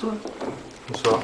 Bonsoir. Bonsoir.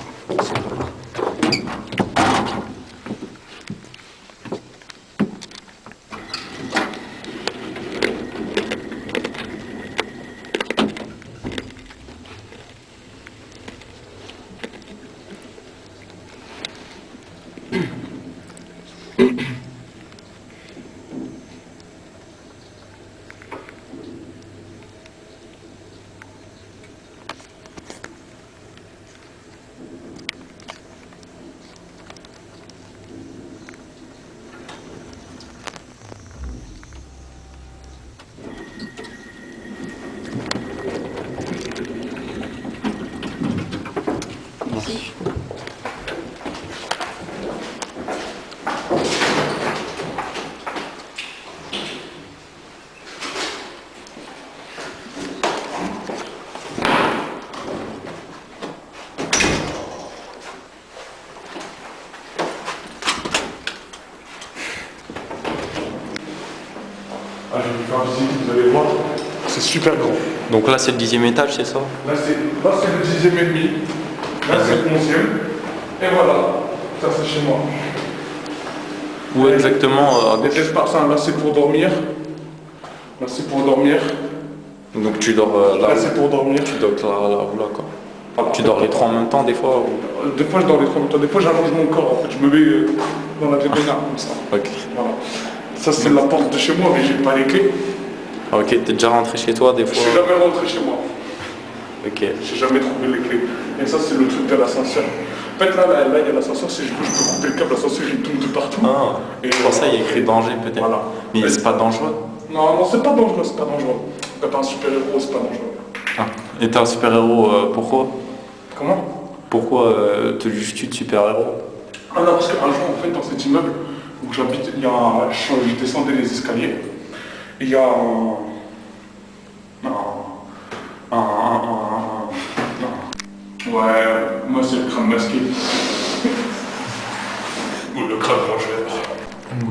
Merci. Ah, je vais vous faire visiter, vous allez voir, c'est super grand. Donc là, c'est le 10e étage, c'est ça? Là, c'est le 10e et demi, là, c'est le 11e, et voilà, ça c'est chez moi. Où exactement à Les gauche? espaces, hein, là c'est pour dormir, là c'est pour dormir, Donc tu dors là, là c'est pour dormir. tu dors là ou là, quoi. Voilà. Tu dors les trois en même temps, des fois ou... Des fois je dors les 3 minutes, des fois j'allonge mon corps, en fait, je me mets dans la vénère comme ça. Ok. Voilà. Ça c'est la porte de chez moi, mais j'ai pas les clés. Ok, t'es déjà rentré chez toi, des Je fois? suis jamais rentré chez moi. Ok. J'ai jamais trouvé les clés. Et ça, c'est le truc de l'ascenseur. En fait, là, il y a l'ascenseur. Si je veux, je peux couper le câble. L'ascenseur, il tombe de partout. Ah, Et pour ça, il y a écrit danger, peut-être. Voilà. Mais c'est pas dangereux. Non, non, c'est pas dangereux, c'est pas dangereux. Quand t'es un super-héros, c'est pas dangereux. Ah. Et t'es un super-héros, pourquoi? Comment? Pourquoi te juges-tu de super-héros? Ah non, parce qu'un jour, en fait, dans cet immeuble où j'habite, il y a je descendais les escaliers. Et il y a ouais, moi, c'est le crâne masqué. Ou le crâne rongeur.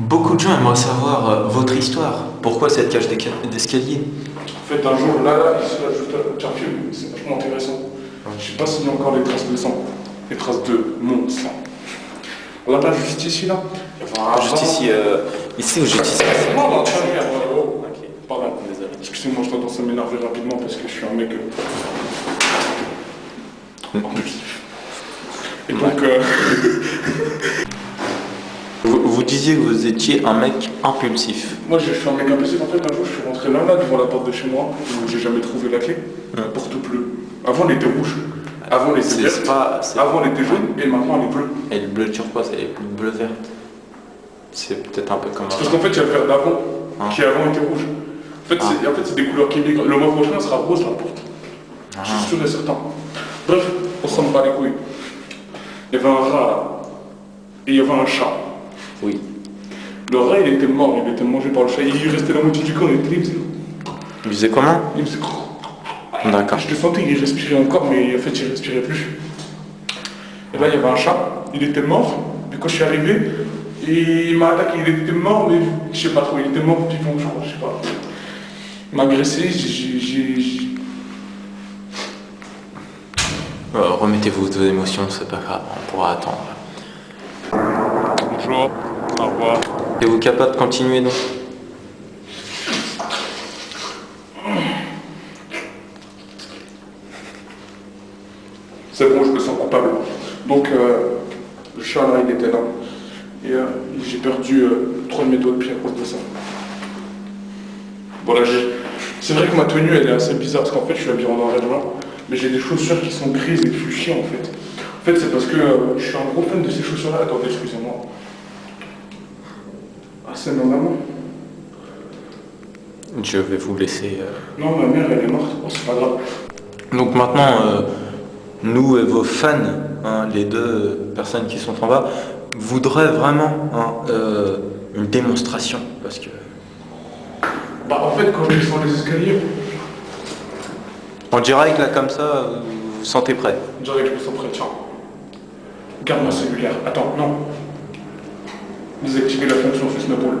Beaucoup de gens aimeraient savoir votre histoire. Pourquoi cette cage d'escalier? En fait, un jour, là, ici, là, juste là, tiens, film, c'est vachement intéressant. Je sais pas s'il y a encore des traces de sang, des traces de mon sang. Là, juste ici, là, il y avait un Juste ici, ici ou juste ici? Non, non, tiens, regarde, oh, Ok. pardon, Désolé. excusez-moi, je tendance à m'énerver rapidement parce que je suis un mec impulsif. Et donc, Vous disiez que vous étiez un mec impulsif. moi, je suis un mec impulsif. En fait, un jour, je suis rentré là, devant la porte de chez moi, où j'ai jamais trouvé la clé. La porte bleue. Avant, elle était rouge. Avant, elle était C'est verte. pas... Avant, elle était jaune, et maintenant, elle est bleue. Et le bleu turquoise, elle est plus bleu verte. C'est peut-être un peu comme Parce qu'en fait, il y a le vert d'avant, Ah. qui avant était rouge. En fait, c'est des couleurs qui migrent. Le mois prochain, elle sera rose, la porte. Je suis sûr et certain. Bref, on s'en bat les couilles. Il y avait un rat, là. Et il y avait un chat. Oui. Le rat, il était mort, il était mangé par le chat. Il restait la moitié du corps, il faisait... Il faisait comment? Il faisait... D'accord. Je le sentais, il respirait encore, mais en fait, il respirait plus. Et là, il y avait un chat, il était mort. Et quand je suis arrivé, il m'a attaqué, il était mort, mais je sais pas trop, il était mort vivant, je crois, je sais pas. Il m'a agressé, Remettez-vous vos émotions, c'est pas grave, on pourra attendre. Bonjour, au revoir. Êtes-vous capable de continuer donc? C'est bon, je me sens coupable. Donc, le chat là, il était là. Et j'ai perdu 3 de mes doigts de pied à cause de ça. Voilà, c'est vrai que ma tenue, elle est assez bizarre, parce qu'en fait, je suis habillé en noir et blanc. Mais j'ai des chaussures qui sont grises et fuchsies, en fait. En fait, c'est parce que je suis un gros fan de ces chaussures-là. Attendez, excusez-moi. Ah, c'est ma maman. Je vais vous laisser... Non, ma mère, elle est morte. Oh, c'est pas grave. Donc maintenant, nous et vos fans, hein, les deux personnes qui sont en bas, voudraient vraiment une démonstration. Parce que... Bah, en fait, quand je descends les escaliers, En direct, là, comme ça, vous vous sentez prêt? on dirait que je me sens prêt. Tiens. Garde ma cellulaire. Attends, non. Désactiver la fonction Snapple.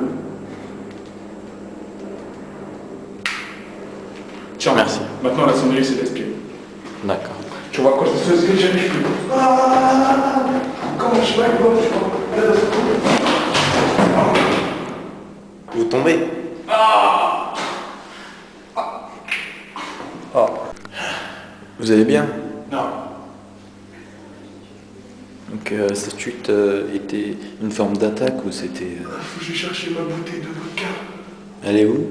Tiens, Merci. Maintenant, la sonnerie, c'est l'espion. D'accord. Tu vois, quand je fais ce que j'arrive plus. Ah, comment je vais, tu vois. Vous tombez. Oh. Vous allez bien? Non. Donc cette chute était une forme d'attaque ou c'était... Faut que je cherche ma bouteille de vodka. Elle est où?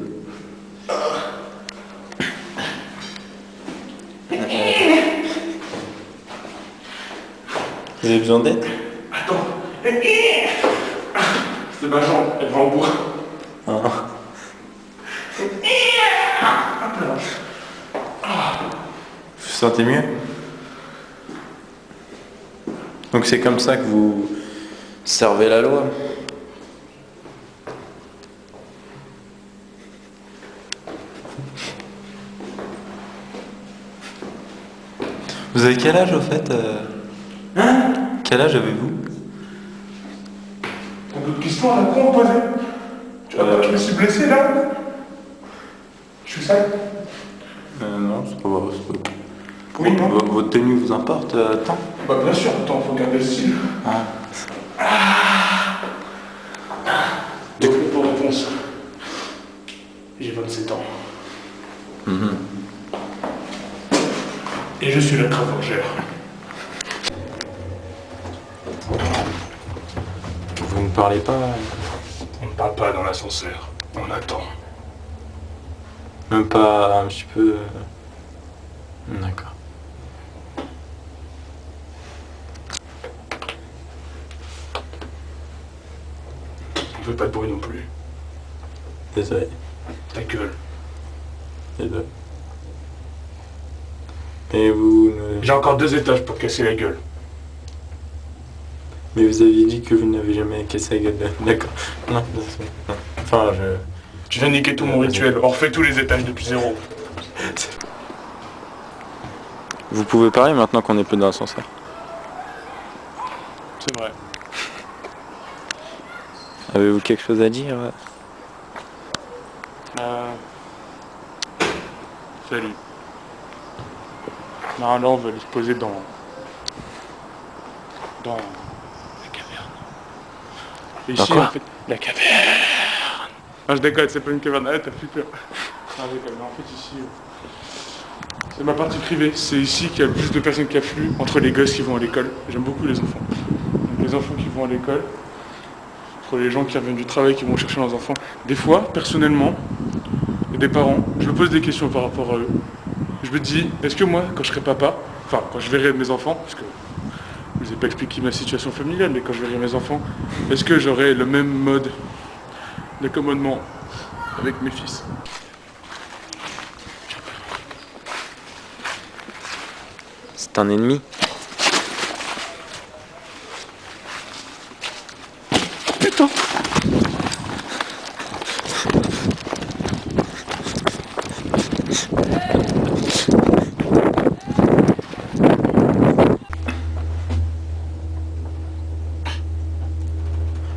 Vous avez besoin d'aide? Attends. C'est ma jambe, elle va en bois. Ah. Hop là. Vous vous sentez mieux? Donc c'est comme ça que vous servez la loi? Vous avez quel âge au fait? Hein? Quel âge avez-vous? T'as d'autres questions à la con à poser? Tu vois pas que je me suis blessé là? Je suis sale? Non, c'est pas vrai. Oui, non? Votre tenue vous importe tant? Bah bien sûr, attends, faut garder le style. Ah. Donc pour réponse, j'ai 27 ans. Mhm. Et je suis le cravangeur. Vous ne parlez pas? On ne parle pas dans l'ascenseur, on attend. Même pas un petit peu... D'accord. On fait pas de bruit non plus. Désolé. Ta gueule. Désolé. Et vous... J'ai encore 2 étages pour te casser la gueule. Mais vous aviez dit que vous n'avez jamais cassé la gueule. D'accord. Non, c'est bon. Enfin, je... Tu viens niquer tout mon rituel, on refait tous les étages depuis 0. Vous pouvez parler maintenant qu'on est plus dans l'ascenseur. C'est vrai. Avez-vous quelque chose à dire? Salut. Non, là on va aller se poser dans la caverne. Et Dans ici, quoi? en fait, la caverne. Non, je déconne, c'est pas une caverne. Ah, t'as plus peur. Non, je déconne. Mais en fait, ici, c'est ma partie privée. C'est ici qu'il y a le plus de personnes qui affluent entre les gosses qui vont à l'école. J'aime beaucoup les enfants. Donc, les enfants qui vont à l'école, entre les gens qui reviennent du travail, qui vont chercher leurs enfants. Des fois, personnellement, il y a des parents, je me pose des questions par rapport à eux. Je me dis, est-ce que moi, quand je serai papa, enfin, quand je verrai mes enfants, parce que je vous ai pas expliqué ma situation familiale, mais quand je verrai mes enfants, est-ce que j'aurai le même mode d'accommodement avec mes fils? C'est un ennemi. Putain!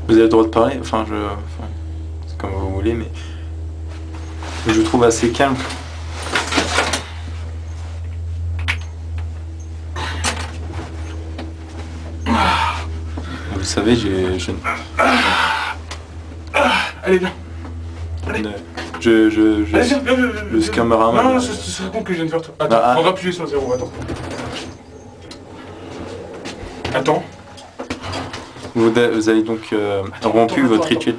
Vous avez le droit de parler, enfin c'est comme vous voulez, mais je vous trouve assez calme. Vous savez, Allez, viens! je Allez, viens, je suis caméraman. Non, ce serait con que je vienne vers toi. Attends, Ah. on va appuyer sur 0, attends. Attends. Vous avez donc rompu Attends, votre attends. rituel.